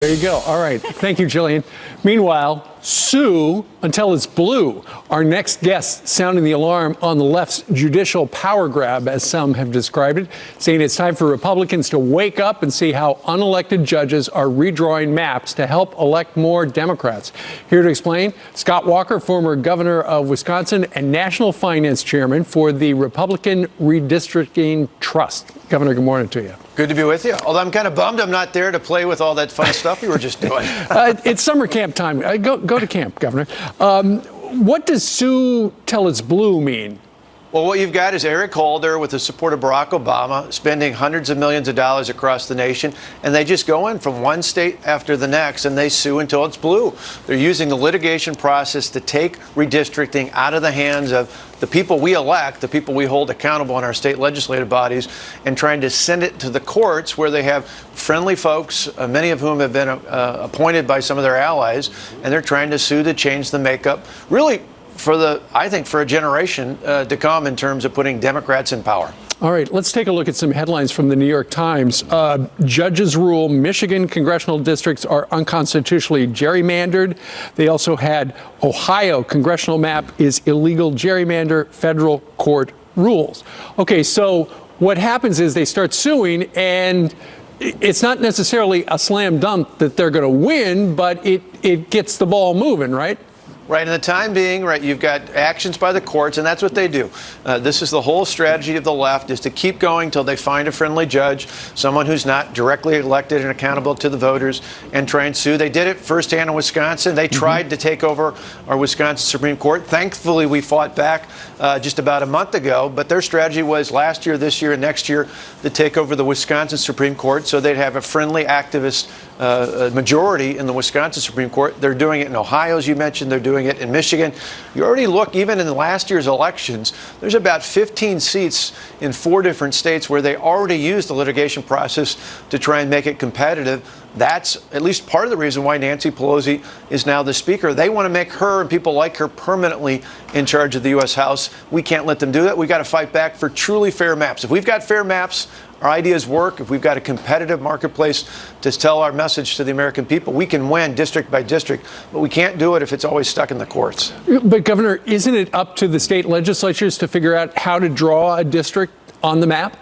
There you go. All right. Thank you, Jillian. Meanwhile, sue until it's blue. Our next guest sounding the alarm on the left's judicial power grab, as some have described it, saying it's time for Republicans to wake up and see how unelected judges are redrawing maps to help elect more Democrats. Here to explain, Scott Walker, former governor of Wisconsin and national finance chairman for the Republican Redistricting Trust. Governor, good morning to you. Good to be with you. Although I'm kind of bummed I'm not there to play with all that fun stuff you were just doing. It's summer camp time. Go to camp, Governor. What does sue till it's blue mean? Well, what you've got is Eric Holder, with the support of Barack Obama, spending hundreds of millions of dollars across the nation, and they just go in from one state after the next, and they sue until it's blue. They're using the litigation process to take redistricting out of the hands of the people we elect, the people we hold accountable in our state legislative bodies, and trying to send it to the courts where they have friendly folks, many of whom have been appointed by some of their allies, and they're trying to sue to change the makeup, really, I think for a generation to come in terms of putting Democrats in power. All right, let's take a look at some headlines from the New York Times. Judges rule Michigan congressional districts are unconstitutionally gerrymandered. They also had Ohio congressional map is illegal gerrymander, federal court rules. Okay, so what happens is they start suing, and it's not necessarily a slam dunk that they're going to win, but it gets the ball moving, right? Right, in the time being, right, you've got actions by the courts, and that's what they do. This is the whole strategy of the left, is to keep going till they find a friendly judge, someone who's not directly elected and accountable to the voters, and try and sue. They did it firsthand in Wisconsin. They tried to take over our Wisconsin Supreme Court. Thankfully, we fought back just about a month ago, but their strategy was last year, this year, and next year to take over the Wisconsin Supreme Court so they'd have a friendly activist majority in the Wisconsin Supreme Court. They're doing it in Ohio, as you mentioned. They're doing it in Michigan. You already look, even in last year's elections, there's about 15 seats in 4 different states where they already used the litigation process to try and make it competitive. That's at least part of the reason why Nancy Pelosi is now the speaker. They want to make her and people like her permanently in charge of the U.S. House. We can't let them do that. We've got to fight back for truly fair maps. If we've got fair maps, our ideas work. If we've got a competitive marketplace to tell our message to the American people, we can win district by district, but we can't do it if it's always stuck in the courts. But, Governor, isn't it up to the state legislatures to figure out how to draw a district on the map?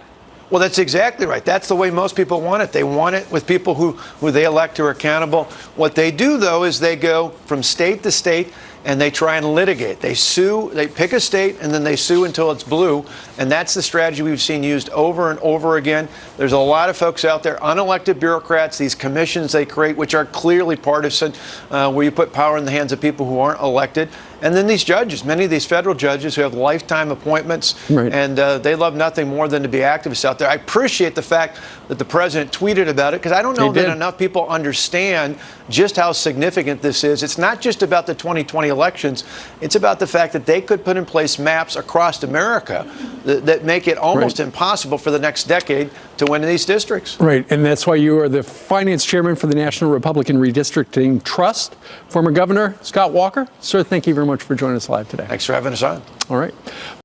Well, that's exactly right. That's the way most people want it. They want it with people who they elect who are accountable. What they do, though, is they go from state to state and they try and litigate. They sue, they pick a state, and then they sue until it's blue. And that's the strategy we've seen used over and over again. There's a lot of folks out there, unelected bureaucrats, these commissions they create, which are clearly partisan, where you put power in the hands of people who aren't elected. And then these judges, many of these federal judges who have lifetime appointments, right, and they love nothing more than to be activists out there. I appreciate the fact that the president tweeted about it, because I don't know that enough people understand just how significant this is. It's not just about the 2020 elections. It's about the fact that they could put in place maps across America that make it almost impossible for the next decade to win in these districts. Right, and that's why you are the finance chairman for the National Republican Redistricting Trust. Former Governor Scott Walker, sir, thank you very much for joining us live today. Thanks for having us on. All right.